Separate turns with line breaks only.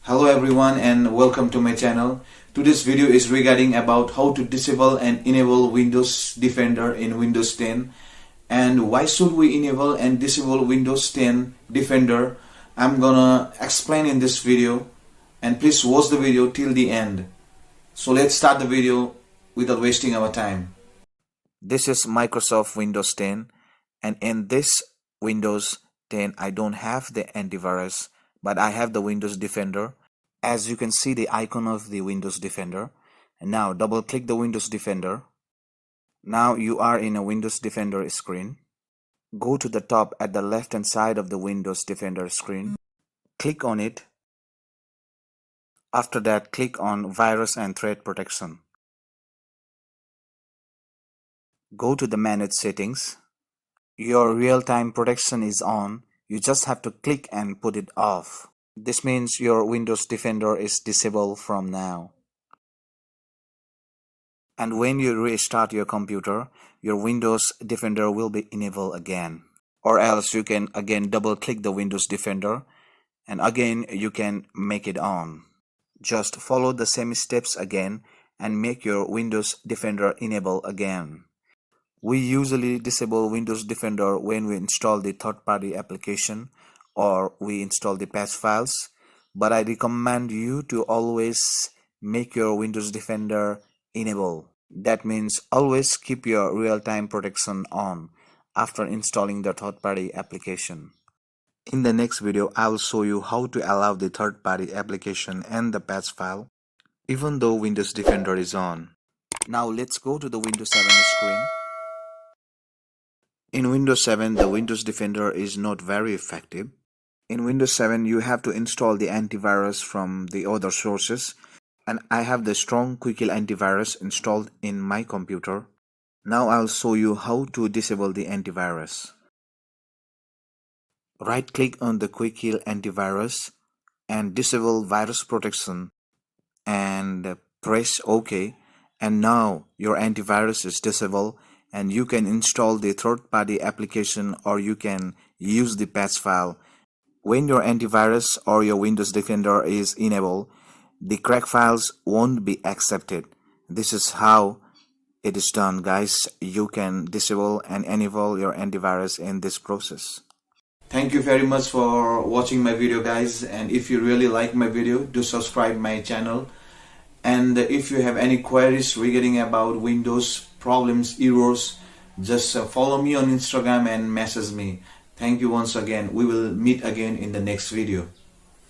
Hello everyone and welcome to my channel. Today's video is regarding about how to disable and enable Windows Defender in Windows 10 and why should we enable and disable Windows 10 Defender. I'm gonna explain in this video and please watch the video till the end. So let's start the video without wasting our time. This is Microsoft Windows 10 and in this Windows 10 I don't have the antivirus, but I have the Windows Defender. As you can see the icon of the Windows Defender. And now double click the Windows Defender. Now you are in a Windows Defender screen. Go to the top at the left hand side of the Windows Defender screen. Click on it. After that, click on Virus and Threat Protection. Go to the Manage Settings. Your real-time protection is on. You just have to click and put it off. This means your Windows Defender is disabled from now. And when you restart your computer, your Windows Defender will be enabled again. Or else you can again double click the Windows Defender and again you can make it on. Just follow the same steps again and make your Windows Defender enable again. We usually disable Windows Defender when we install the third-party application or we install the patch files, but I recommend you to always make your Windows Defender enable. That means always keep your real-time protection on after installing the third-party application. In the next video, I will show you how to allow the third-party application and the patch file even though Windows Defender is on. Now let's go to the Windows 7 screen. In Windows 7, the Windows Defender is not very effective. In Windows 7, you have to install the antivirus from the other sources, and I have the strong Quick Kill antivirus installed in my computer. Now I'll show you how to disable the antivirus. Right click on the Quick Kill antivirus and disable virus protection and press OK, and now your antivirus is disabled and you can install the third-party application or you can use the patch file. When your antivirus or your Windows Defender is enabled, the crack files won't be accepted. This is how it is done, guys. You can disable and enable your antivirus in this process. Thank you very much for watching my video, guys, and if you really like my video, do subscribe my channel. And if you have any queries regarding about Windows problems, errors, just follow me on Instagram and message me. Thank you once again. We will meet again in the next video.